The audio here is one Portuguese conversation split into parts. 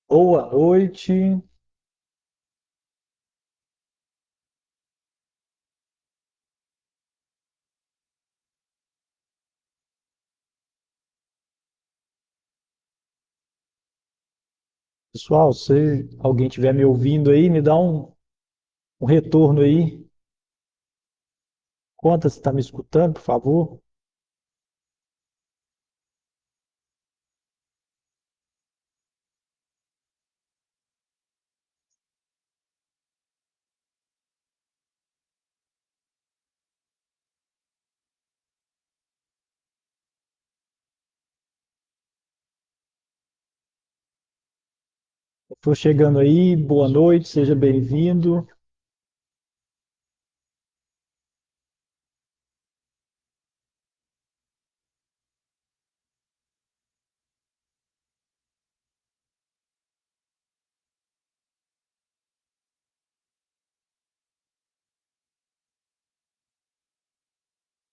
Boa noite, pessoal. Se alguém estiver me ouvindo aí, me dá um retorno aí. Conta se está me escutando, por favor. Estou chegando aí, boa noite, seja bem-vindo.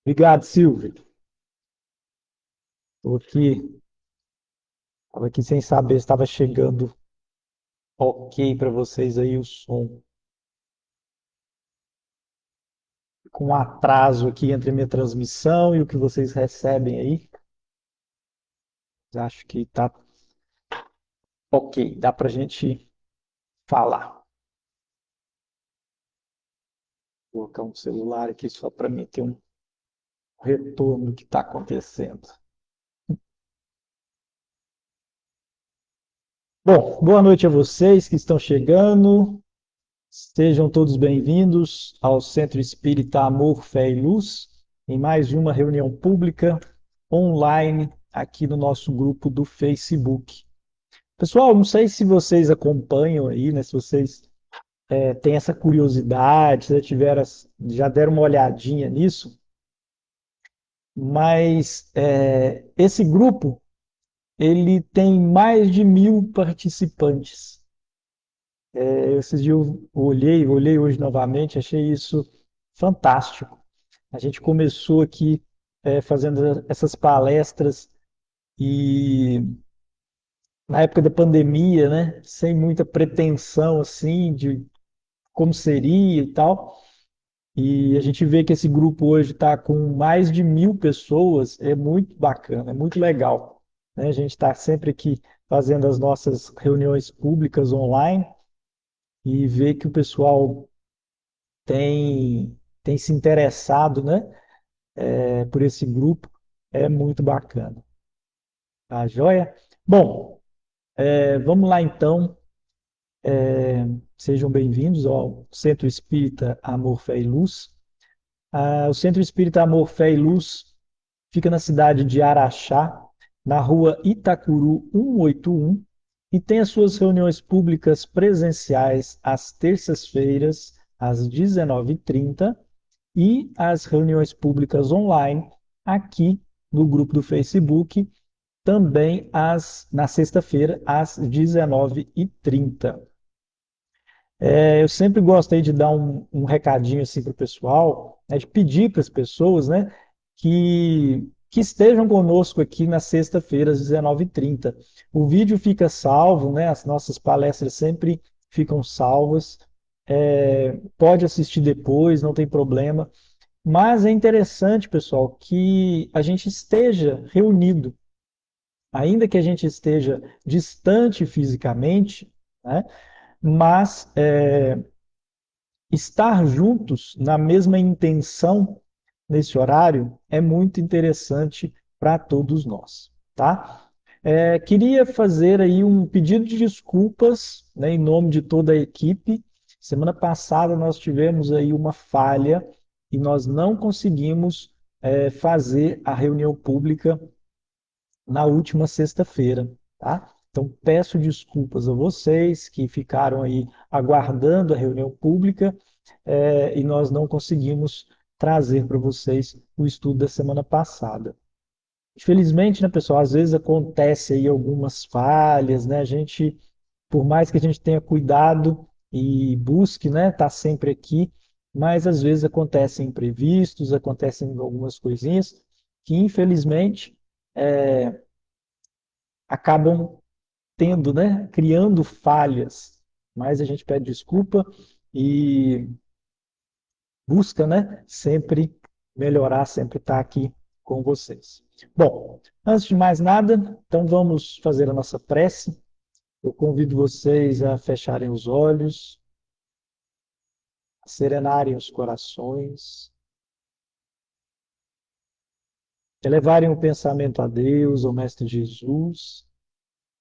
Obrigado, Silvio. Estava aqui sem saber se estava chegando ok para vocês aí o som. Com um atraso aqui entre a minha transmissão e o que vocês recebem aí. Acho que tá ok, dá para a gente falar. Vou colocar um celular aqui só para mim ter um retorno do que está acontecendo. Bom, boa noite a vocês que estão chegando. Sejam todos bem-vindos ao Centro Espírita Amor, Fé e Luz, em mais uma reunião pública online aqui no nosso grupo do Facebook. Pessoal, não sei se vocês acompanham aí, né? Se vocês têm essa curiosidade, se já tiveram, já deram uma olhadinha nisso, mas esse grupo ele tem mais de 1.000 participantes. Esses dias eu olhei hoje novamente, achei isso fantástico. A gente começou aqui fazendo essas palestras e na época da pandemia, né, sem muita pretensão assim de como seria e tal. E a gente vê que esse grupo hoje está com mais de 1.000 pessoas, é muito bacana, é muito legal, né? A gente está sempre aqui fazendo as nossas reuniões públicas online e ver que o pessoal tem se interessado, né, por esse grupo, é muito bacana. Tá joia? Bom, vamos lá então. Sejam bem-vindos ao Centro Espírita Amor, Fé e Luz. O Centro Espírita Amor, Fé e Luz fica na cidade de Araxá, na rua Itacuru 181, e tem as suas reuniões públicas presenciais às terças-feiras, às 19h30, e as reuniões públicas online aqui no grupo do Facebook, também na sexta-feira, às 19h30. Eu sempre gostei de dar um recadinho assim para o pessoal, né, de pedir para as pessoas, né, que estejam conosco aqui na sexta-feira, às 19h30. O vídeo fica salvo, né, as nossas palestras sempre ficam salvas. Pode assistir depois, não tem problema. Mas é interessante, pessoal, que a gente esteja reunido, ainda que a gente esteja distante fisicamente, né? Mas estar juntos na mesma intenção nesse horário é muito interessante para todos nós, tá? Queria fazer aí um pedido de desculpas, né, em nome de toda a equipe. Semana passada nós tivemos aí uma falha e nós não conseguimos fazer a reunião pública na última sexta-feira, tá? Então peço desculpas a vocês que ficaram aí aguardando a reunião pública e nós não conseguimos trazer para vocês o estudo da semana passada. Infelizmente, né, pessoal, às vezes acontece aí algumas falhas, né? A gente, por mais que a gente tenha cuidado e busque, né, estar sempre aqui, mas às vezes acontecem imprevistos, acontecem algumas coisinhas que, infelizmente, acabam cometendo, né? Criando falhas. Mas a gente pede desculpa e busca, né? Sempre melhorar, sempre estar aqui com vocês. Bom, antes de mais nada, então vamos fazer a nossa prece. Eu convido vocês a fecharem os olhos, a serenarem os corações, elevarem o pensamento a Deus, ao Mestre Jesus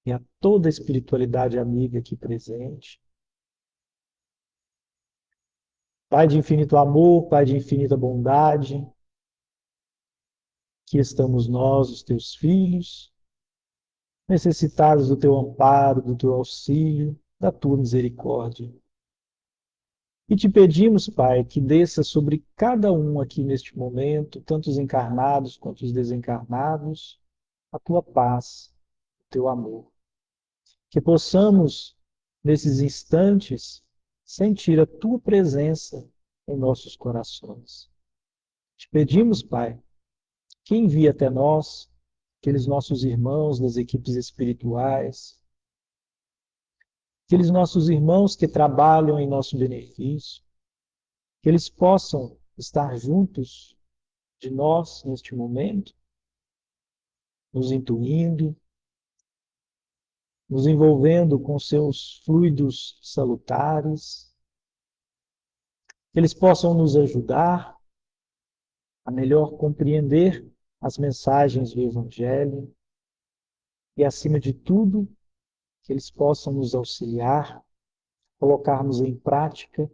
e a toda a espiritualidade amiga aqui presente. Pai de infinito amor, Pai de infinita bondade, aqui estamos nós, os teus filhos, necessitados do teu amparo, do teu auxílio, da tua misericórdia. E te pedimos, Pai, que desça sobre cada um aqui neste momento, tanto os encarnados quanto os desencarnados, a tua paz, o teu amor. Que possamos, nesses instantes, sentir a tua presença em nossos corações. Te pedimos, Pai, que envie até nós aqueles nossos irmãos das equipes espirituais, aqueles nossos irmãos que trabalham em nosso benefício, que eles possam estar juntos de nós neste momento, nos intuindo, nos envolvendo com seus fluidos salutares, que eles possam nos ajudar a melhor compreender as mensagens do Evangelho e, acima de tudo, que eles possam nos auxiliar, colocarmos em prática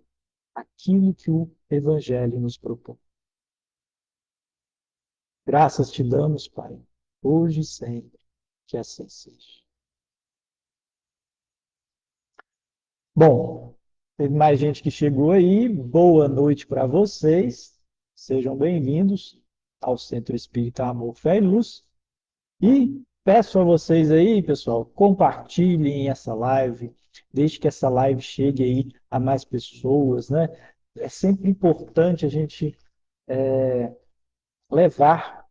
aquilo que o Evangelho nos propõe. Graças te damos, Pai, hoje e sempre, que assim seja. Bom, teve mais gente que chegou aí. Boa noite para vocês. Sejam bem-vindos ao Centro Espírita Amor, Fé e Luz. E peço a vocês aí, pessoal, compartilhem essa live, deixe que essa live chegue aí a mais pessoas, né? É sempre importante a gente levar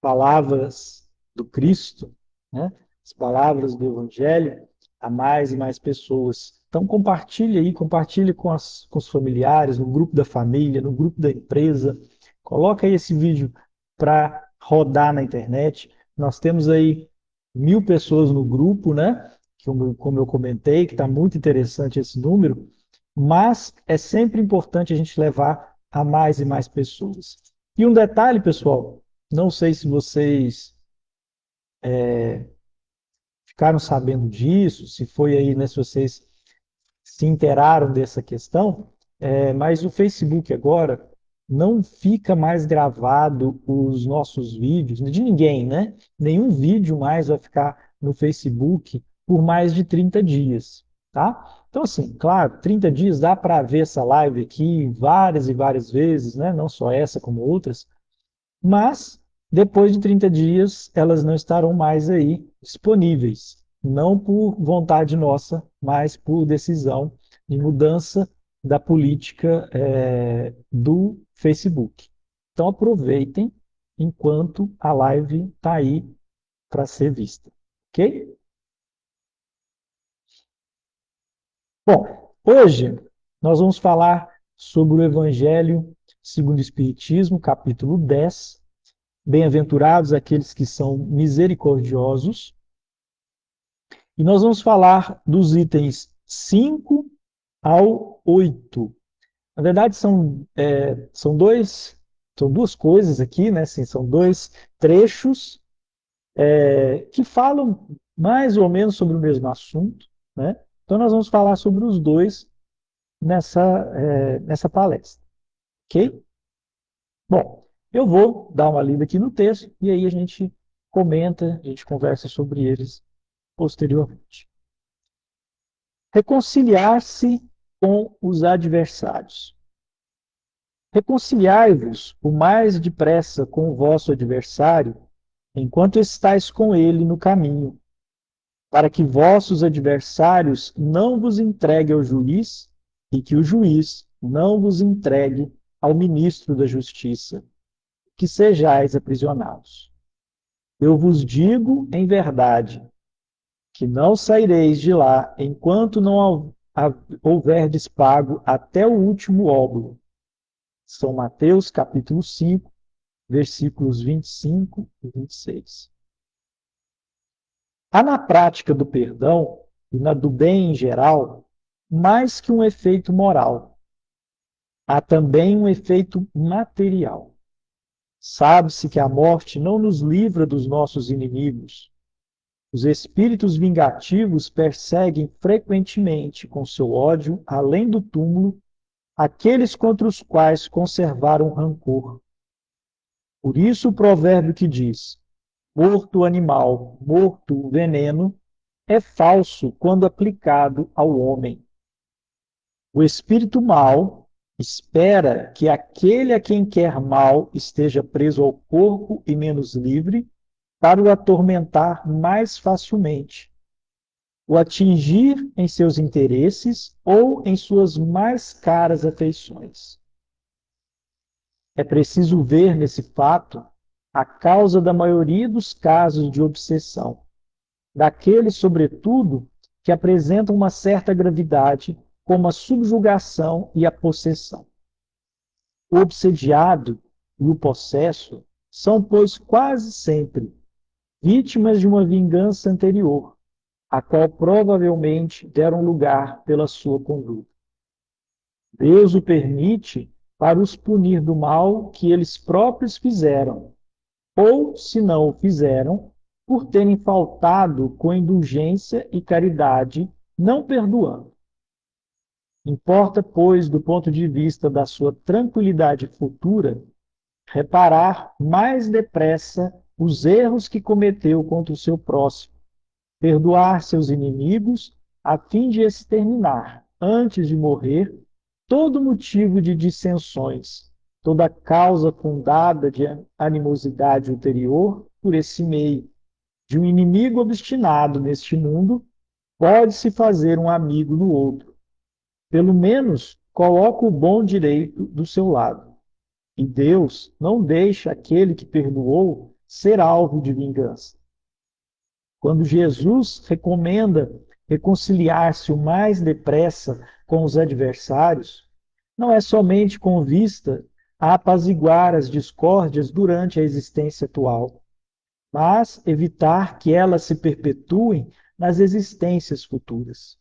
palavras do Cristo, né? As palavras do Evangelho a mais e mais pessoas. Então compartilhe aí, compartilhe com os familiares, no grupo da família, no grupo da empresa. Coloca aí esse vídeo para rodar na internet. Nós temos aí 1.000 pessoas no grupo, né? Como eu comentei, que está muito interessante esse número, mas é sempre importante a gente levar a mais e mais pessoas. E um detalhe, pessoal, não sei se vocês ficaram sabendo disso, se foi aí, né, se vocês se inteiraram dessa questão, mas o Facebook agora não fica mais gravado os nossos vídeos, de ninguém, né? Nenhum vídeo mais vai ficar no Facebook por mais de 30 dias, tá? Então, assim, claro, 30 dias dá para ver essa live aqui várias e várias vezes, né? Não só essa, como outras, mas depois de 30 dias elas não estarão mais aí disponíveis, não por vontade nossa, mas por decisão de mudança da política do Facebook. Então aproveitem enquanto a live está aí para ser vista, ok? Bom, hoje nós vamos falar sobre o Evangelho segundo o Espiritismo, capítulo 10. Bem-aventurados aqueles que são misericordiosos. E nós vamos falar dos itens 5 ao 8. Na verdade, são duas coisas aqui, né? Assim, são dois trechos que falam mais ou menos sobre o mesmo assunto, né? Então, nós vamos falar sobre os dois nessa palestra, ok? Bom, eu vou dar uma lida aqui no texto e aí a gente comenta, a gente conversa sobre eles posteriormente. Reconciliar-se com os adversários. Reconciliai-vos o mais depressa com o vosso adversário, enquanto estáis com ele no caminho, para que vossos adversários não vos entreguem ao juiz e que o juiz não vos entregue ao ministro da justiça, que sejais aprisionados. Eu vos digo em verdade que não saireis de lá enquanto não houverdes pago até o último óbolo. São Mateus, capítulo 5, versículos 25 e 26. Há na prática do perdão e na do bem em geral mais que um efeito moral, há também um efeito material. Sabe-se que a morte não nos livra dos nossos inimigos. Os espíritos vingativos perseguem frequentemente com seu ódio, além do túmulo, aqueles contra os quais conservaram rancor. Por isso o provérbio que diz: morto o animal, morto o veneno, é falso quando aplicado ao homem. O espírito mau espera que aquele a quem quer mal esteja preso ao corpo e menos livre, para o atormentar mais facilmente, o atingir em seus interesses ou em suas mais caras afeições. É preciso ver nesse fato a causa da maioria dos casos de obsessão, daqueles, sobretudo, que apresentam uma certa gravidade, como a subjugação e a possessão. O obsediado e o possesso são, pois, quase sempre vítimas de uma vingança anterior, a qual provavelmente deram lugar pela sua conduta. Deus o permite para os punir do mal que eles próprios fizeram, ou, se não o fizeram, por terem faltado com indulgência e caridade, não perdoando. Importa, pois, do ponto de vista da sua tranquilidade futura, reparar mais depressa os erros que cometeu contra o seu próximo, perdoar seus inimigos, a fim de exterminar, antes de morrer, todo motivo de dissensões, toda causa fundada de animosidade ulterior por esse meio. De um inimigo obstinado neste mundo, pode-se fazer um amigo no outro. Pelo menos, coloca o bom direito do seu lado. E Deus não deixa aquele que perdoou ser alvo de vingança. Quando Jesus recomenda reconciliar-se o mais depressa com os adversários, não é somente com vista a apaziguar as discórdias durante a existência atual, mas evitar que elas se perpetuem nas existências futuras.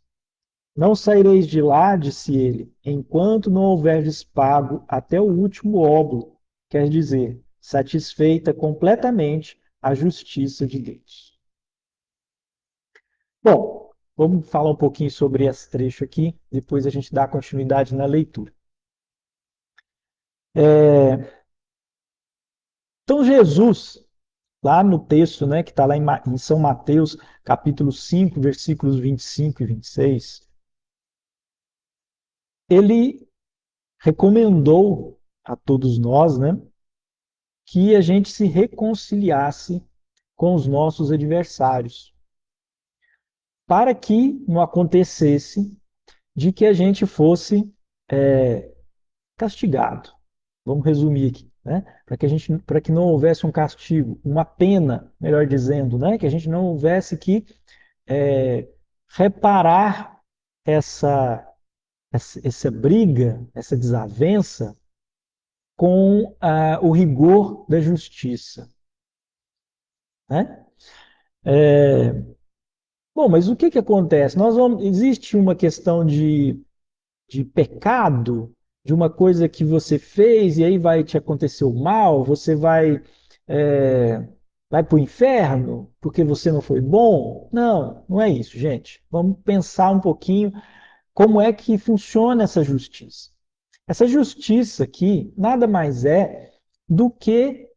Não saireis de lá, disse ele, enquanto não houverdes pago até o último óbolo, quer dizer, satisfeita completamente a justiça de Deus. Bom, vamos falar um pouquinho sobre esse trecho aqui, depois a gente dá continuidade na leitura. Então, Jesus, lá no texto, né, que está lá em São Mateus, capítulo 5, versículos 25 e 26, ele recomendou a todos nós, né, que a gente se reconciliasse com os nossos adversários, para que não acontecesse de que a gente fosse castigado. Vamos resumir aqui, né? Para que não houvesse um castigo, uma pena, melhor dizendo, né? Que a gente não houvesse que é, reparar essa, essa briga, essa desavença com o rigor da justiça, né? É, bom, mas o que que acontece? Existe uma questão de pecado, de uma coisa que você fez e aí vai te acontecer o mal, você é, vai para o inferno porque você não foi bom? Não, não é isso, gente. Vamos pensar um pouquinho como é que funciona essa justiça. Essa justiça aqui nada mais é do que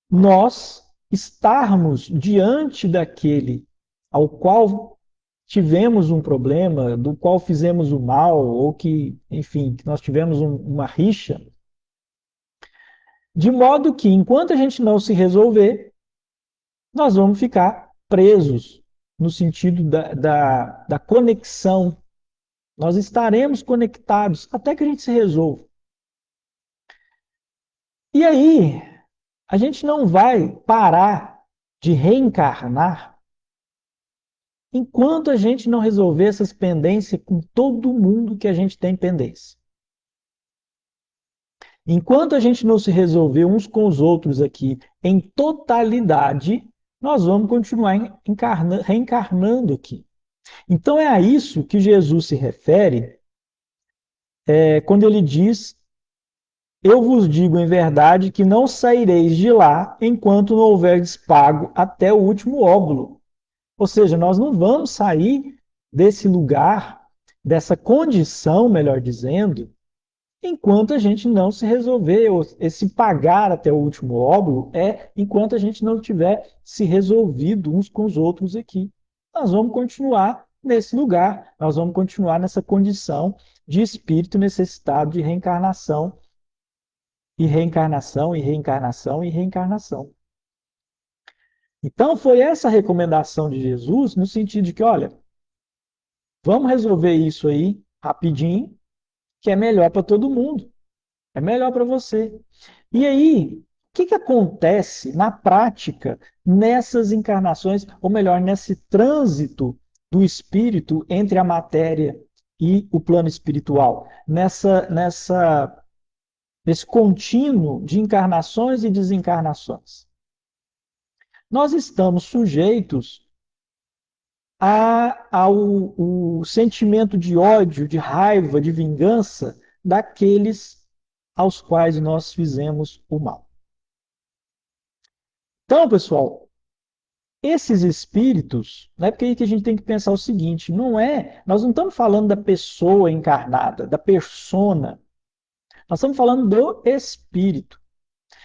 nós estarmos diante daquele ao qual tivemos um problema, do qual fizemos o mal, ou que, enfim, que nós tivemos uma rixa, de modo que, enquanto a gente não se resolver, nós vamos ficar presos no sentido da conexão. Nós estaremos conectados até que a gente se resolva. E aí, a gente não vai parar de reencarnar enquanto a gente não resolver essas pendências com todo mundo que a gente tem pendência. Enquanto a gente não se resolver uns com os outros aqui em totalidade, nós vamos continuar reencarnando aqui. Então é a isso que Jesus se refere quando ele diz: Eu vos digo em verdade que não saireis de lá enquanto não houverdes pago até o último óbolo. Ou seja, nós não vamos sair desse lugar, dessa condição, melhor dizendo, enquanto a gente não se resolver. Esse pagar até o último óbolo é enquanto a gente não tiver se resolvido uns com os outros aqui. Nós vamos continuar nesse lugar, nós vamos continuar nessa condição de espírito necessitado de reencarnação, e reencarnação, e reencarnação, e reencarnação. Então, foi essa a recomendação de Jesus, no sentido de que, olha, vamos resolver isso aí rapidinho, que é melhor para todo mundo, é melhor para você. E aí, o que, que acontece na prática nessas encarnações, ou melhor, nesse trânsito do espírito entre a matéria e o plano espiritual? Nesse contínuo de encarnações e desencarnações. Nós estamos sujeitos ao o sentimento de ódio, de raiva, de vingança daqueles aos quais nós fizemos o mal. Então, pessoal, esses espíritos, né, porque aí que a gente tem que pensar o seguinte, nós não estamos falando da pessoa encarnada, da persona, nós estamos falando do espírito.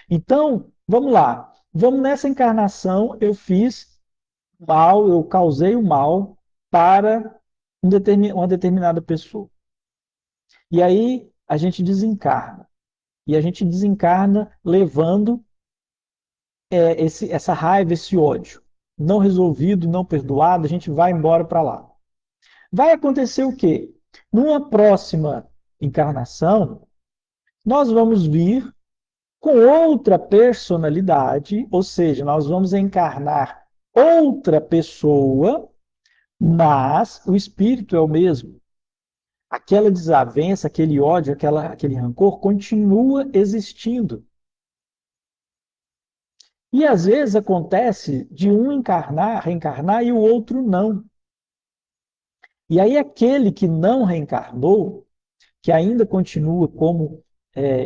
Então, vamos lá, vamos nessa encarnação, eu fiz mal, eu causei o mal para uma determinada pessoa. E aí a gente desencarna. E a gente desencarna levando essa raiva, esse ódio. Não resolvido, não perdoado, a gente vai embora para lá. Vai acontecer o quê? Numa próxima encarnação, nós vamos vir com outra personalidade, ou seja, nós vamos encarnar outra pessoa, mas o espírito é o mesmo. Aquela desavença, aquele ódio, aquele rancor continua existindo. E às vezes acontece de um encarnar, reencarnar e o outro não. E aí aquele que não reencarnou, que ainda continua como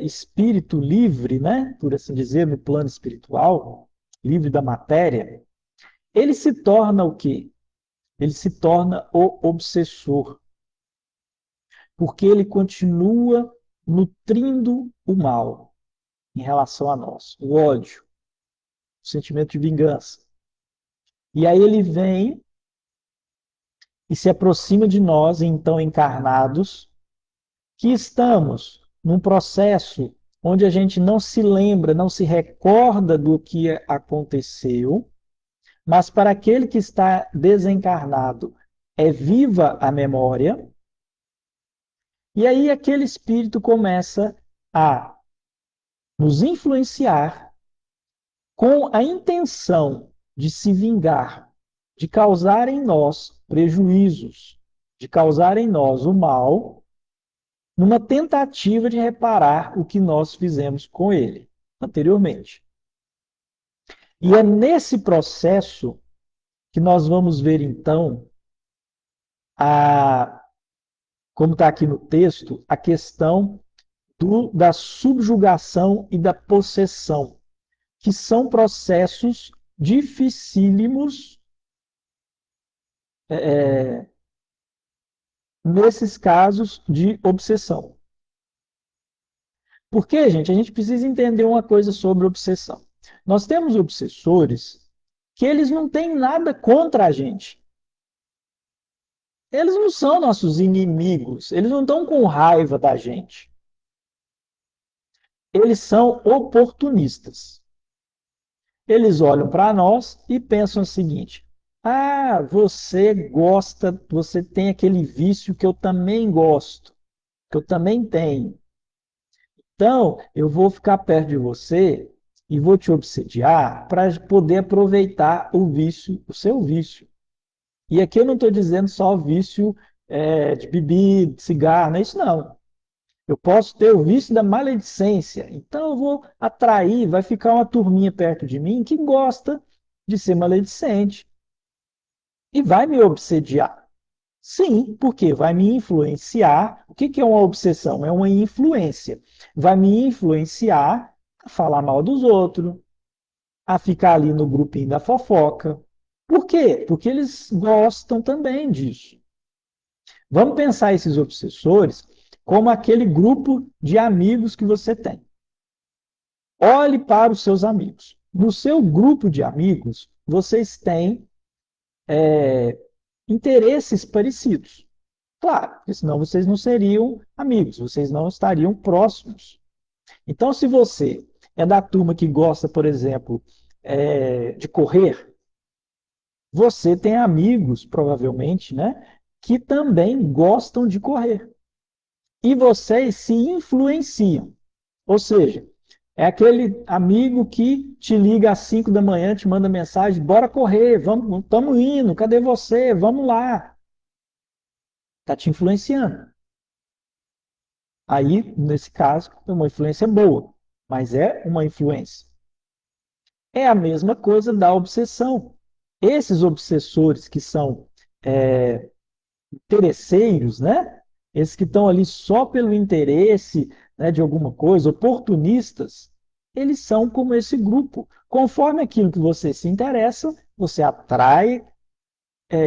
espírito livre, né, por assim dizer, no plano espiritual, livre da matéria, ele se torna o quê? Ele se torna o obsessor, porque ele continua nutrindo o mal em relação a nós, o ódio, o sentimento de vingança. E aí ele vem e se aproxima de nós, então encarnados, que estamos num processo onde a gente não se lembra, não se recorda do que aconteceu, mas para aquele que está desencarnado é viva a memória, e aí aquele espírito começa a nos influenciar com a intenção de se vingar, de causar em nós prejuízos, de causar em nós o mal, numa tentativa de reparar o que nós fizemos com ele anteriormente. E é nesse processo que nós vamos ver então, como está aqui no texto, a questão da subjugação e da possessão, que são processos dificílimos é, nesses casos de obsessão. Porque, gente, a gente precisa entender uma coisa sobre obsessão. Nós temos obsessores que eles não têm nada contra a gente. Eles não são nossos inimigos, eles não estão com raiva da gente. Eles são oportunistas. Eles olham para nós e pensam o seguinte: ah, você gosta, você tem aquele vício que eu também gosto, que eu também tenho. Então, eu vou ficar perto de você e vou te obsediar para poder aproveitar o vício, o seu vício. E aqui eu não estou dizendo só vício de bebida, de cigarro, não é isso não. Eu posso ter o vício da maledicência. Então eu vou atrair, vai ficar uma turminha perto de mim que gosta de ser maledicente e vai me obsediar. Sim, porque vai me influenciar. O que é uma obsessão? É uma influência. Vai me influenciar a falar mal dos outros, a ficar ali no grupinho da fofoca. Por quê? Porque eles gostam também disso. Vamos pensar esses obsessores como aquele grupo de amigos que você tem. Olhe para os seus amigos. No seu grupo de amigos, vocês têm interesses parecidos. Claro, porque senão vocês não seriam amigos, vocês não estariam próximos. Então, se você é da turma que gosta, por exemplo, de correr, você tem amigos, provavelmente, né, que também gostam de correr. E vocês se influenciam. Ou seja, é aquele amigo que te liga às 5 da manhã, te manda mensagem, bora correr, vamos, estamos indo, cadê você? Vamos lá. Está te influenciando. Aí, nesse caso, é uma influência boa, mas é uma influência. É a mesma coisa da obsessão. Esses obsessores que são interesseiros, né? Esses que estão ali só pelo interesse, né, de alguma coisa, oportunistas, eles são como esse grupo. Conforme aquilo que você se interessa, você atrai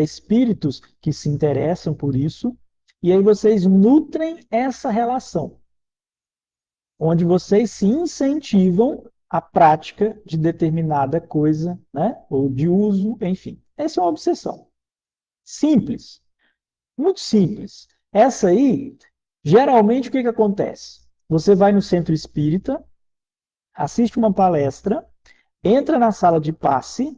espíritos que se interessam por isso, e aí vocês nutrem essa relação, onde vocês se incentivam à prática de determinada coisa, né? Ou de uso, enfim. Essa é uma obsessão. Simples, muito simples. Essa aí, geralmente, o que acontece? Você vai no centro espírita, assiste uma palestra, entra na sala de passe.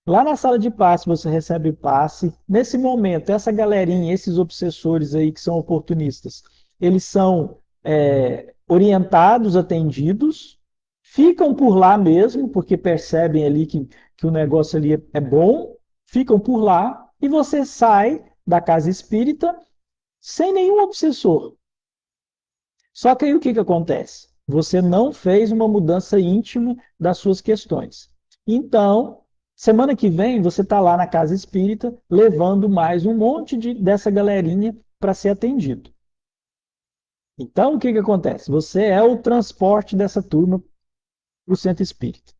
Lá na sala de passe você recebe o passe. Nesse momento, essa galerinha, esses obsessores aí que são oportunistas, eles são orientados, atendidos, ficam por lá mesmo, porque percebem ali que o negócio ali é bom, ficam por lá e você sai da casa espírita sem nenhum obsessor. Só que aí o que acontece? Você não fez uma mudança íntima das suas questões. Então, semana que vem, você está lá na casa espírita levando mais um monte dessa galerinha para ser atendido. Então, o que acontece? Você é o transporte dessa turma para o centro espírita.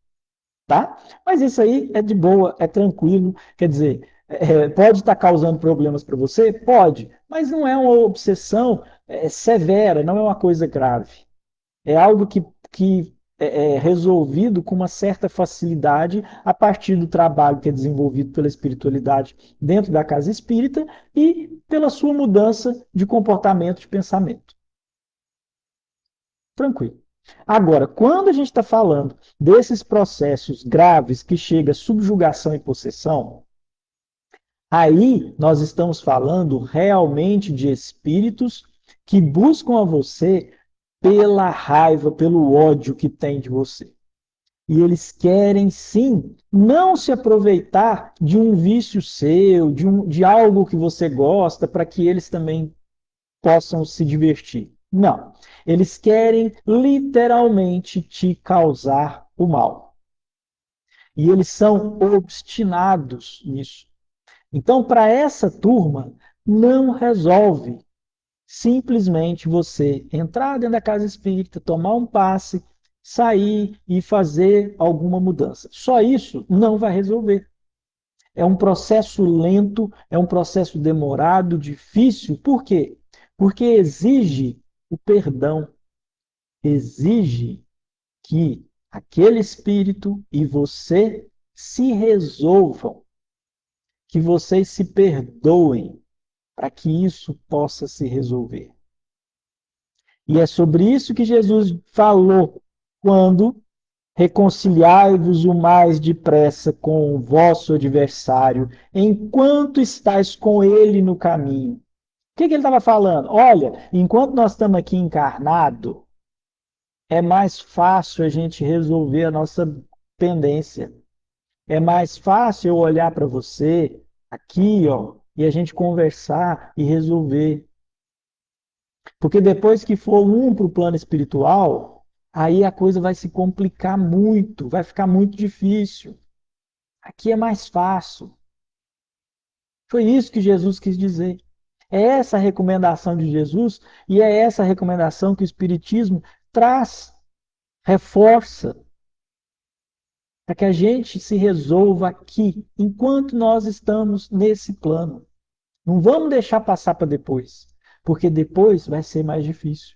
Tá? Mas isso aí é de boa, é tranquilo. Quer dizer, pode estar causando problemas para você? Pode, mas não é uma obsessão severa, não é uma coisa grave. É algo que é resolvido com uma certa facilidade a partir do trabalho que é desenvolvido pela espiritualidade dentro da casa espírita e pela sua mudança de comportamento, de pensamento. Tranquilo. Agora, quando a gente está falando desses processos graves que chega a subjugação e possessão, aí nós estamos falando realmente de espíritos que buscam a você pela raiva, pelo ódio que tem de você. E eles querem sim não se aproveitar de um vício seu, de algo que você gosta, para que eles também possam se divertir. Não. Eles querem literalmente te causar o mal. E eles são obstinados nisso. Então, para essa turma, não resolve simplesmente você entrar dentro da casa espírita, tomar um passe, sair e fazer alguma mudança. Só isso não vai resolver. É um processo lento, é um processo demorado, difícil. Por quê? Porque exige o perdão, exige que aquele espírito e você se resolvam, que vocês se perdoem para que isso possa se resolver. E é sobre isso que Jesus falou quando reconciliai-vos o mais depressa com o vosso adversário, enquanto estáis com ele no caminho. O que ele estava falando? Olha, enquanto nós estamos aqui encarnados, é mais fácil a gente resolver a nossa pendência. É mais fácil eu olhar para você, aqui, ó, e a gente conversar e resolver. Porque depois que for um para o plano espiritual, aí a coisa vai se complicar muito, vai ficar muito difícil. Aqui é mais fácil. Foi isso que Jesus quis dizer. É essa a recomendação de Jesus e é essa a recomendação que o Espiritismo traz, reforça, para que a gente se resolva aqui, enquanto nós estamos nesse plano. Não vamos deixar passar para depois, porque depois vai ser mais difícil.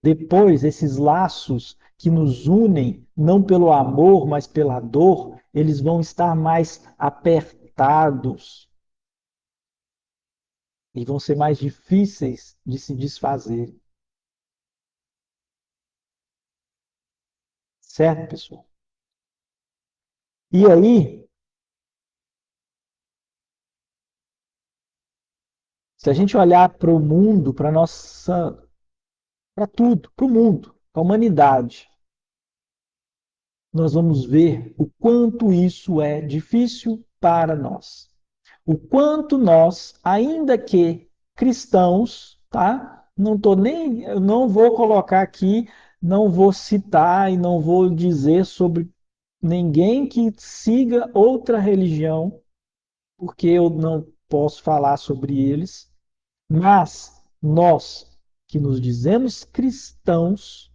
Depois, esses laços que nos unem, não pelo amor, mas pela dor, eles vão estar mais apertados e vão ser mais difíceis de se desfazer. Certo, pessoal? E aí, se a gente olhar para o mundo, para nossa, para tudo, para o mundo, para a humanidade, nós vamos ver o quanto isso é difícil para nós. O quanto nós, ainda que cristãos, tá? Não tô nem, eu não vou colocar aqui, não vou citar e não vou dizer sobre ninguém que siga outra religião, porque eu não posso falar sobre eles, mas nós que nos dizemos cristãos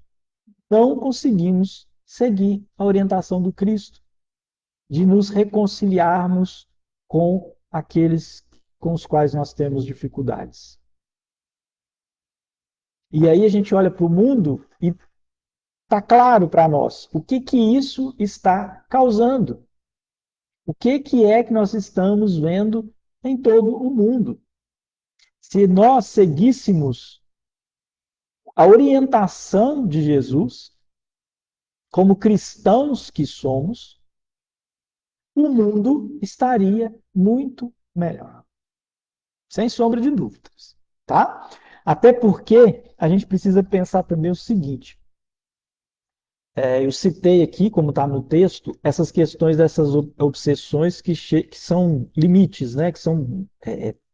não conseguimos seguir a orientação do Cristo de nos reconciliarmos com aqueles com os quais nós temos dificuldades. E aí a gente olha para o mundo e está claro para nós o que que isso está causando. O que que é que nós estamos vendo em todo o mundo? Se nós seguíssemos a orientação de Jesus, como cristãos que somos, o mundo estaria muito melhor. Sem sombra de dúvidas, tá? Até porque a gente precisa pensar também o seguinte: eu citei aqui, como está no texto, essas questões dessas obsessões que são limites, né? Que são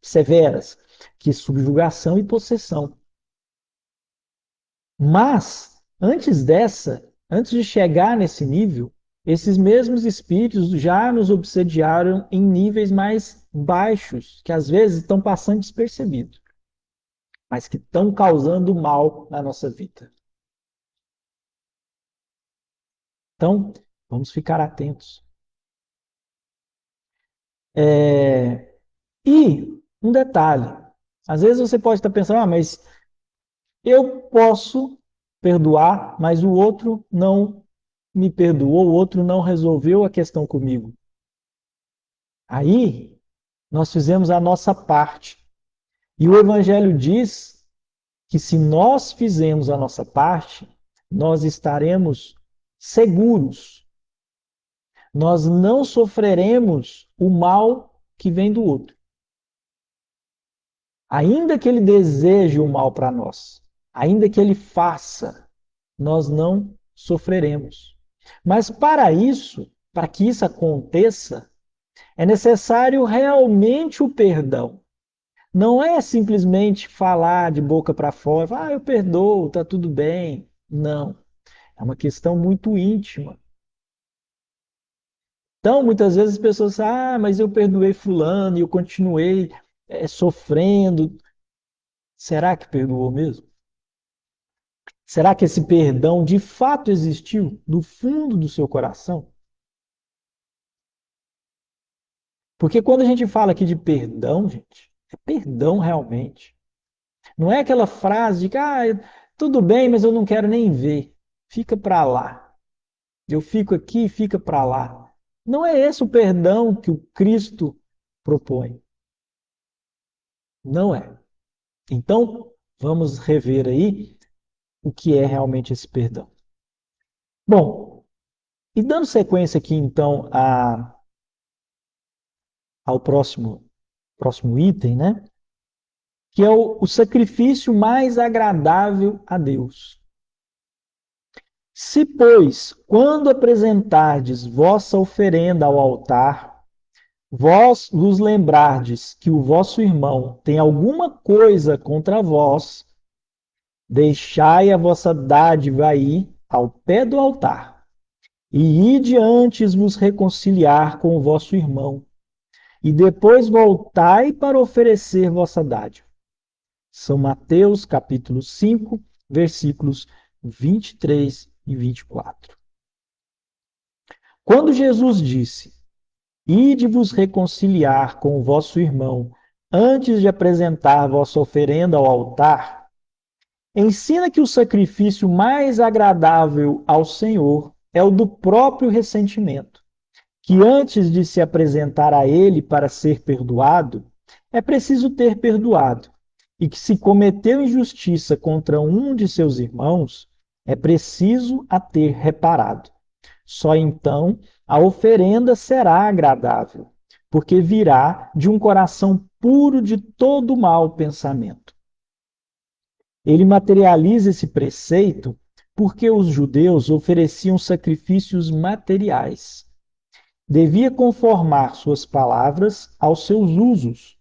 severas, que é subjugação e possessão. Mas, antes de chegar nesse nível, esses mesmos espíritos já nos obsediaram em níveis mais baixos, que às vezes estão passando despercebidos, mas que estão causando mal na nossa vida. Então, vamos ficar atentos. E um detalhe: às vezes você pode estar pensando, mas eu posso perdoar, mas o outro não me perdoou, o outro não resolveu a questão comigo. Aí, nós fizemos a nossa parte. E o Evangelho diz que se nós fizermos a nossa parte, nós estaremos seguros. Nós não sofreremos o mal que vem do outro. Ainda que ele deseje o mal para nós, ainda que ele faça, nós não sofreremos. Mas para isso, para que isso aconteça, é necessário realmente o perdão. Não é simplesmente falar de boca para fora, eu perdoo, tá tudo bem. Não, é uma questão muito íntima. Então, muitas vezes as pessoas dizem, mas eu perdoei fulano e eu continuei sofrendo. Será que perdoou mesmo? Será que esse perdão de fato existiu no fundo do seu coração? Porque quando a gente fala aqui de perdão, gente, é perdão realmente. Não é aquela frase de que, tudo bem, mas eu não quero nem ver. Fica para lá. Eu fico aqui e fica para lá. Não é esse o perdão que o Cristo propõe. Não é. Então, vamos rever aí o que é realmente esse perdão. Bom, e dando sequência aqui então ao próximo item, né? Que é o sacrifício mais agradável a Deus. Se, pois, quando apresentardes vossa oferenda ao altar, vós vos lembrardes que o vosso irmão tem alguma coisa contra vós, deixai a vossa dádiva aí ao pé do altar, e ide antes vos reconciliar com o vosso irmão, e depois voltai para oferecer vossa dádiva. São Mateus, capítulo 5, versículos 23 e 24. Quando Jesus disse: Ide vos reconciliar com o vosso irmão antes de apresentar vossa oferenda ao altar, ensina que o sacrifício mais agradável ao Senhor é o do próprio ressentimento, que antes de se apresentar a Ele para ser perdoado, é preciso ter perdoado, e que se cometeu injustiça contra um de seus irmãos, é preciso a ter reparado. Só então a oferenda será agradável, porque virá de um coração puro de todo mau pensamento. Ele materializa esse preceito porque os judeus ofereciam sacrifícios materiais. Devia conformar suas palavras aos seus usos.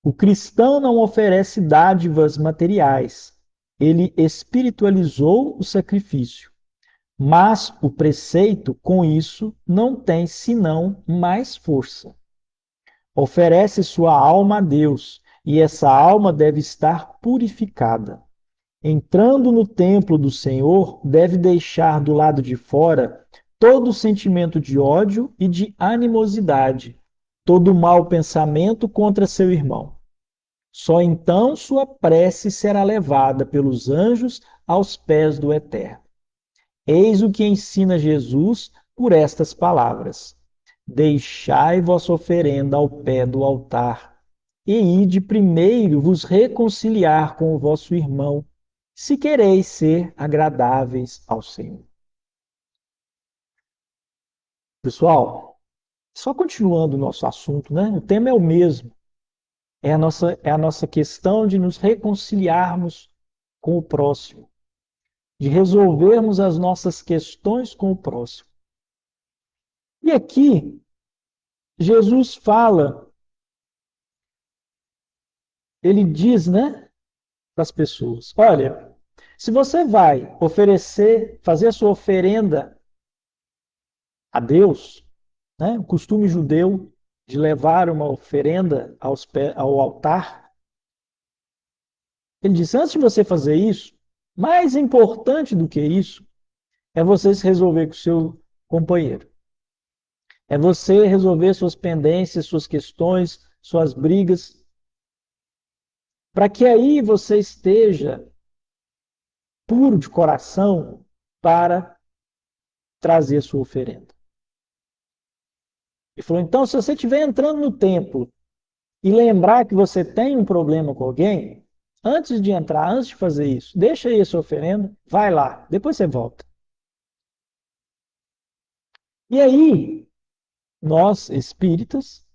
O cristão não oferece dádivas materiais. Ele espiritualizou o sacrifício. Mas o preceito, com isso, não tem senão mais força. Oferece sua alma a Deus, e essa alma deve estar purificada. Entrando no templo do Senhor, deve deixar do lado de fora todo sentimento de ódio e de animosidade, todo mau pensamento contra seu irmão. Só então sua prece será levada pelos anjos aos pés do Eterno. Eis o que ensina Jesus por estas palavras: Deixai vossa oferenda ao pé do altar, e ide primeiro vos reconciliar com o vosso irmão, se quereis ser agradáveis ao Senhor. Pessoal, só continuando o nosso assunto, né? O tema é o mesmo. É a nossa questão de nos reconciliarmos com o próximo, de resolvermos as nossas questões com o próximo. E aqui, Jesus fala, ele diz, né, para as pessoas: olha, se você vai oferecer, fazer a sua oferenda a Deus, né, o costume judeu de levar uma oferenda ao altar, ele diz: antes de você fazer isso, mais importante do que isso, é você se resolver com o seu companheiro. É você resolver suas pendências, suas questões, suas brigas, para que aí você esteja puro de coração para trazer sua oferenda. Ele falou: então, se você estiver entrando no templo e lembrar que você tem um problema com alguém, antes de entrar, antes de fazer isso, deixa aí a sua oferenda, vai lá, depois você volta. E aí, nós espíritas,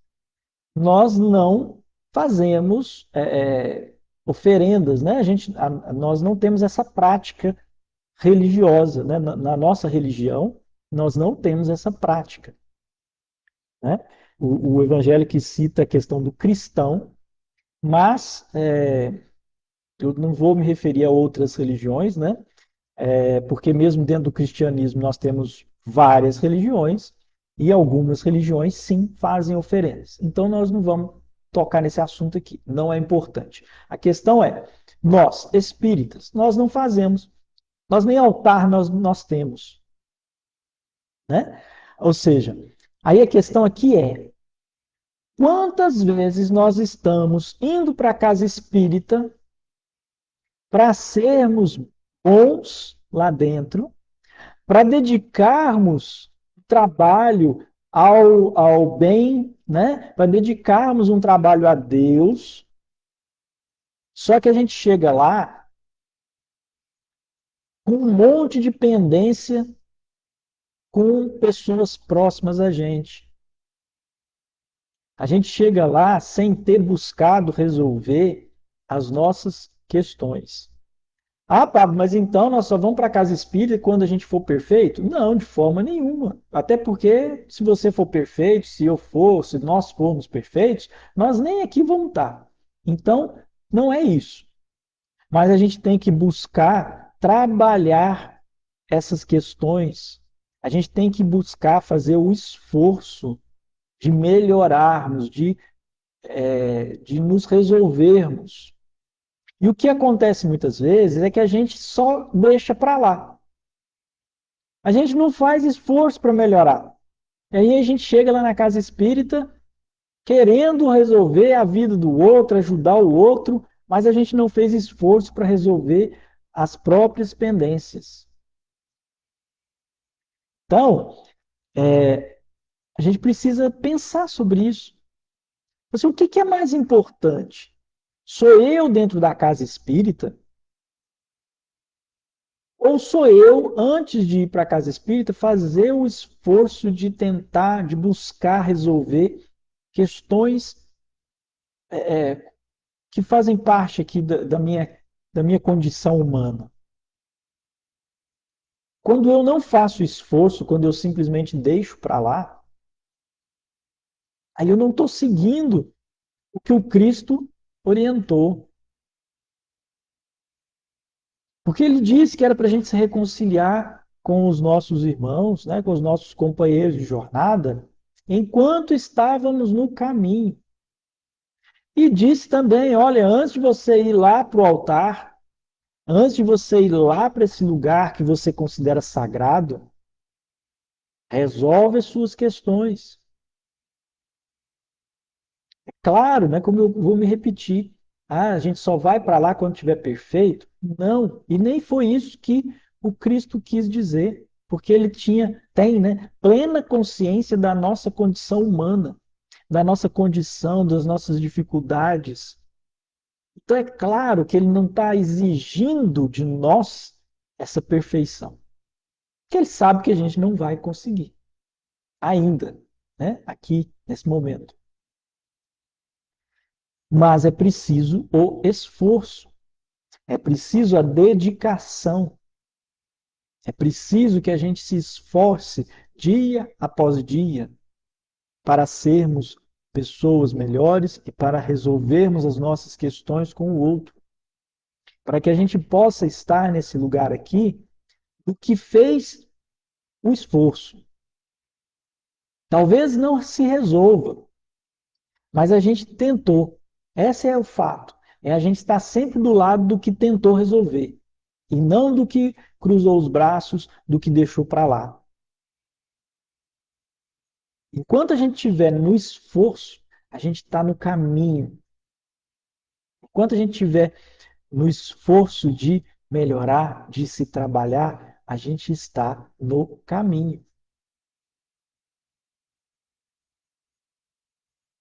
nós não fazemos oferendas, né? Nós não temos essa prática religiosa, né? Na nossa religião, nós não temos essa prática, né? O evangelho que cita a questão do cristão, mas eu não vou me referir a outras religiões, né? Porque mesmo dentro do cristianismo nós temos várias religiões e algumas religiões sim fazem oferendas. Então nós não vamos tocar nesse assunto aqui, não é importante. A questão é, nós espíritas, nós não fazemos, nós nem altar nós temos, né? Ou seja, aí a questão aqui é, quantas vezes nós estamos indo para a casa espírita para sermos bons lá dentro, para dedicarmos trabalho ao bem, né? Para dedicarmos um trabalho a Deus. Só que a gente chega lá com um monte de pendência com pessoas próximas a gente. A gente chega lá sem ter buscado resolver as nossas questões. Ah, Pablo, mas então nós só vamos para a casa espírita quando a gente for perfeito? Não, de forma nenhuma. Até porque se você for perfeito, se eu for, se nós formos perfeitos, nós nem aqui vamos estar. Então, não é isso. Mas a gente tem que buscar trabalhar essas questões. A gente tem que buscar fazer o esforço de melhorarmos, de nos resolvermos. E o que acontece muitas vezes é que a gente só deixa para lá. A gente não faz esforço para melhorar. E aí a gente chega lá na casa espírita querendo resolver a vida do outro, ajudar o outro, mas a gente não fez esforço para resolver as próprias pendências. Então, a gente precisa pensar sobre isso. Assim, o que é mais importante? Sou eu dentro da casa espírita? Ou sou eu, antes de ir para a casa espírita, fazer o esforço de tentar, de buscar resolver questões que fazem parte aqui da minha condição humana? Quando eu não faço esforço, quando eu simplesmente deixo para lá, aí eu não estou seguindo o que o Cristo orientou. Porque ele disse que era para a gente se reconciliar com os nossos irmãos, né, com os nossos companheiros de jornada, enquanto estávamos no caminho. E disse também: olha, antes de você ir lá para o altar, antes de você ir lá para esse lugar que você considera sagrado, resolve as suas questões. Claro, né, como eu vou me repetir. Ah, a gente só vai para lá quando estiver perfeito? Não, e nem foi isso que o Cristo quis dizer, porque ele tem, né, plena consciência da nossa condição humana, da nossa condição, das nossas dificuldades. Então é claro que ele não está exigindo de nós essa perfeição, porque ele sabe que a gente não vai conseguir ainda, né, aqui nesse momento. Mas é preciso o esforço. É preciso a dedicação. É preciso que a gente se esforce dia após dia para sermos pessoas melhores e para resolvermos as nossas questões com o outro. Para que a gente possa estar nesse lugar aqui do que fez o esforço. Talvez não se resolva, mas a gente tentou. Esse é o fato. É a gente estar sempre do lado do que tentou resolver e não do que cruzou os braços, do que deixou para lá. Enquanto a gente estiver no esforço, a gente está no caminho. Enquanto a gente estiver no esforço de melhorar, de se trabalhar, a gente está no caminho.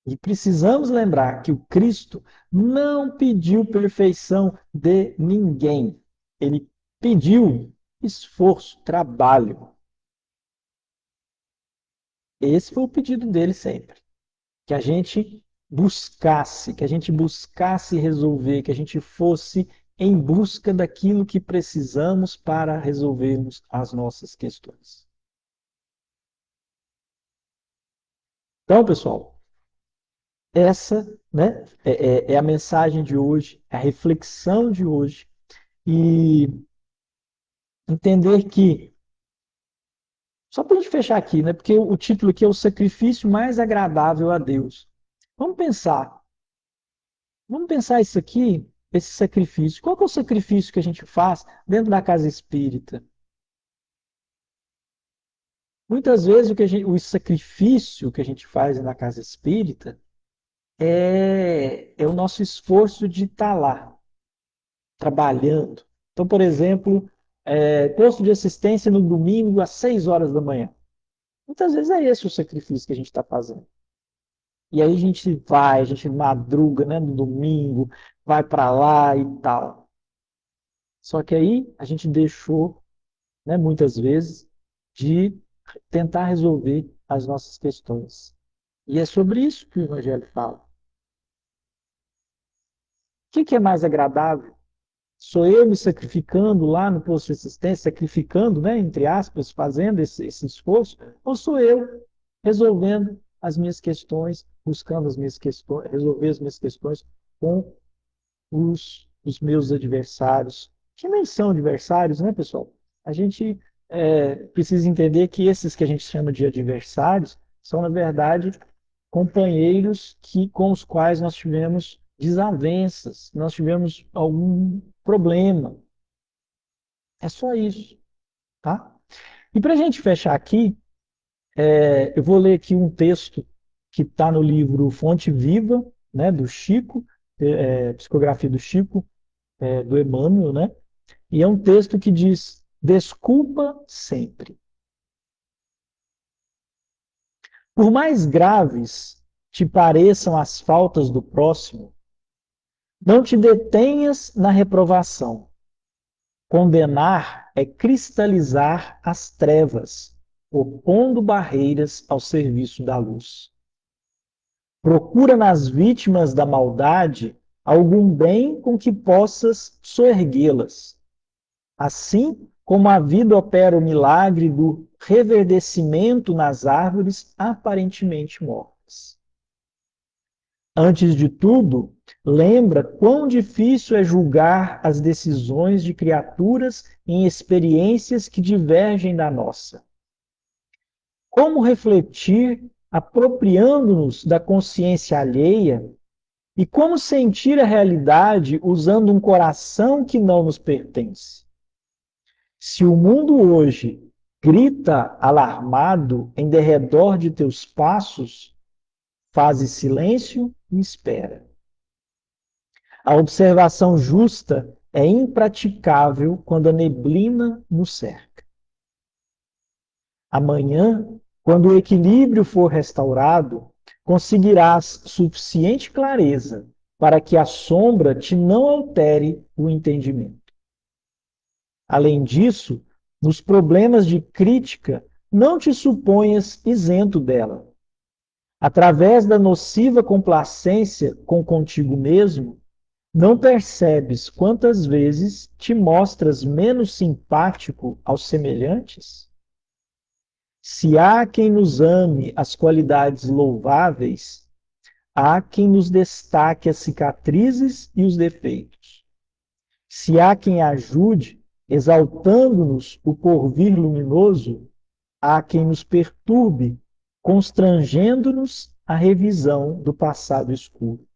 E precisamos lembrar que o Cristo não pediu perfeição de ninguém. Ele pediu esforço, trabalho. Esse foi o pedido dele sempre. Que a gente buscasse resolver, que a gente fosse em busca daquilo que precisamos para resolvermos as nossas questões. Então, pessoal, essa, né, é a mensagem de hoje, a reflexão de hoje, e entender que, só para a gente fechar aqui, né, porque o título aqui é o sacrifício mais agradável a Deus. Vamos pensar, Vamos pensar isso aqui, esse sacrifício. Qual que é o sacrifício que a gente faz dentro da casa espírita? Muitas vezes o sacrifício que a gente faz na casa espírita é o nosso esforço de estar lá, trabalhando. Então, por exemplo, posto de assistência no domingo às 6 horas da manhã. Muitas vezes é esse o sacrifício que a gente está fazendo. E aí a gente madruga, né, no domingo, vai para lá e tal. Só que aí a gente deixou, né, muitas vezes, de tentar resolver as nossas questões. E é sobre isso que o Evangelho fala. O que é mais agradável? Sou eu me sacrificando lá no posto de assistência, sacrificando, né, entre aspas, fazendo esse esforço, ou sou eu resolvendo as minhas questões, buscando as minhas questões, resolver as minhas questões com os meus adversários, que nem são adversários, né, pessoal? A gente precisa entender que esses que a gente chama de adversários são, na verdade, companheiros com os quais nós tivemos desavenças, nós tivemos algum problema. É só isso, tá? E para a gente fechar aqui, eu vou ler aqui um texto que está no livro Fonte Viva, né, do Chico, psicografia do Chico, do Emmanuel, né? E é um texto que diz: desculpa sempre. Por mais graves te pareçam as faltas do próximo, não te detenhas na reprovação. Condenar é cristalizar as trevas, opondo barreiras ao serviço da luz. Procura nas vítimas da maldade algum bem com que possas soerguê-las. Assim como a vida opera o milagre do reverdecimento nas árvores aparentemente mortas. Antes de tudo, lembra quão difícil é julgar as decisões de criaturas em experiências que divergem da nossa. Como refletir apropriando-nos da consciência alheia e como sentir a realidade usando um coração que não nos pertence? Se o mundo hoje grita alarmado em derredor de teus passos, faze silêncio e espera. A observação justa é impraticável quando a neblina nos cerca. Amanhã, quando o equilíbrio for restaurado, conseguirás suficiente clareza para que a sombra te não altere o entendimento. Além disso, nos problemas de crítica, não te suponhas isento dela. Através da nociva complacência com contigo mesmo, não percebes quantas vezes te mostras menos simpático aos semelhantes? Se há quem nos ame as qualidades louváveis, há quem nos destaque as cicatrizes e os defeitos. Se há quem ajude, exaltando-nos o porvir luminoso, há quem nos perturbe, constrangendo-nos a revisão do passado escuro.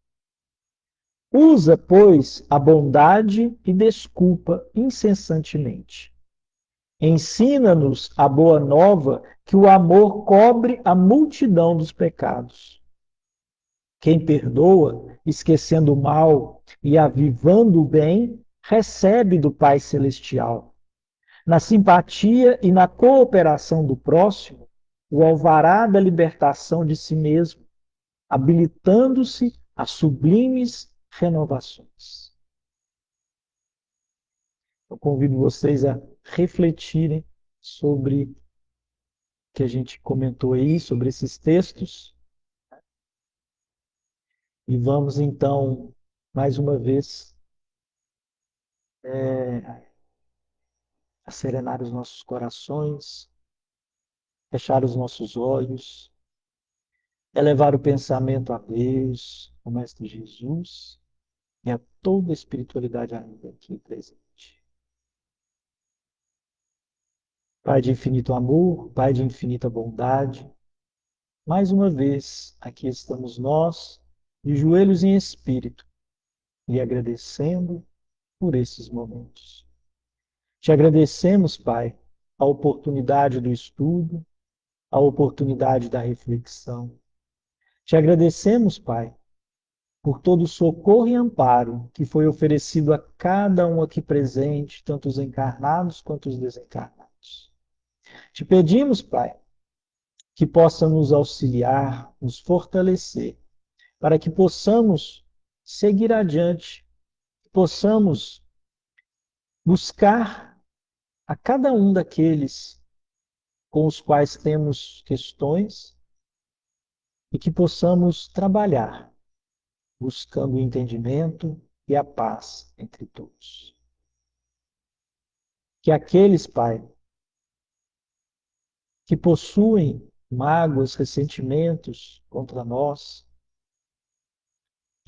Usa, pois, a bondade e desculpa incessantemente. Ensina-nos a boa nova que o amor cobre a multidão dos pecados. Quem perdoa, esquecendo o mal e avivando o bem, recebe do Pai Celestial. Na simpatia e na cooperação do próximo, o alvará da libertação de si mesmo, habilitando-se a sublimes renovações. Eu convido vocês a refletirem sobre o que a gente comentou aí, sobre esses textos, e vamos então, mais uma vez, serenar os nossos corações, fechar os nossos olhos, elevar o pensamento a Deus, ao Mestre Jesus e a toda a espiritualidade ainda aqui presente. Pai de infinito amor, Pai de infinita bondade, mais uma vez aqui estamos nós, de joelhos em espírito, lhe agradecendo por esses momentos. Te agradecemos, Pai, a oportunidade do estudo, a oportunidade da reflexão. Te agradecemos, Pai, por todo o socorro e amparo que foi oferecido a cada um aqui presente, tanto os encarnados quanto os desencarnados. Te pedimos, Pai, que possa nos auxiliar, nos fortalecer, para que possamos seguir adiante, possamos buscar a cada um daqueles com os quais temos questões e que possamos trabalhar buscando o entendimento e a paz entre todos. que aqueles, Pai, que possuem mágoas, ressentimentos contra nós,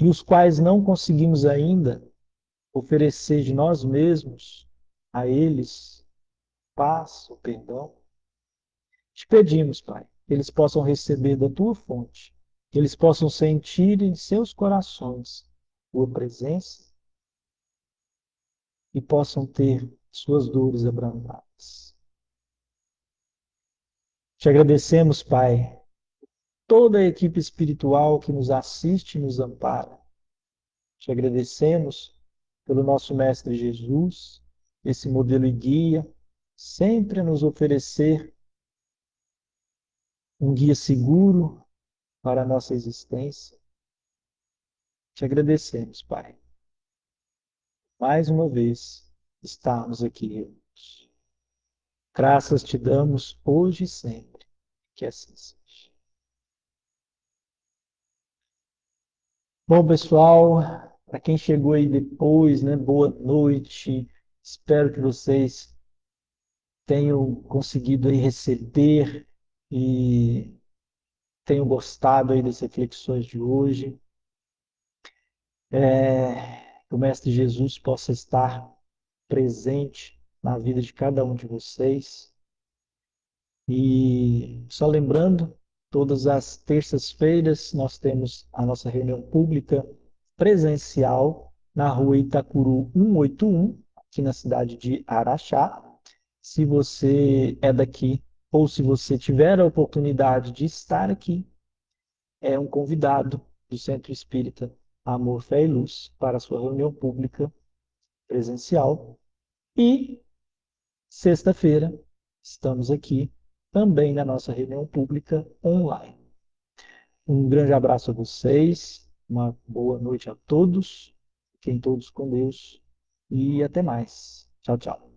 e os quais não conseguimos ainda oferecer de nós mesmos a eles paz, o perdão, te pedimos, Pai, que eles possam receber da tua fonte, que eles possam sentir em seus corações tua presença e possam ter suas dores abrandadas. Te agradecemos, Pai, toda a equipe espiritual que nos assiste e nos ampara. Te agradecemos pelo nosso Mestre Jesus, esse modelo e guia, sempre a nos oferecer um guia seguro para a nossa existência. Te agradecemos, Pai, mais uma vez estarmos aqui reunidos. Graças te damos hoje e sempre, que assim seja. Bom, pessoal, para quem chegou aí depois, né, boa noite. Espero que vocês tenham conseguido aí receber e tenham gostado aí das reflexões de hoje. Que o Mestre Jesus possa estar presente na vida de cada um de vocês. E só lembrando, todas as terças-feiras nós temos a nossa reunião pública presencial na rua Itacuru 181, aqui na cidade de Araxá. Se você é daqui ou se você tiver a oportunidade de estar aqui, é um convidado do Centro Espírita Amor, Fé e Luz para a sua reunião pública presencial. E sexta-feira estamos aqui também na nossa reunião pública online. Um grande abraço a vocês, uma boa noite a todos, fiquem todos com Deus e até mais. Tchau, tchau.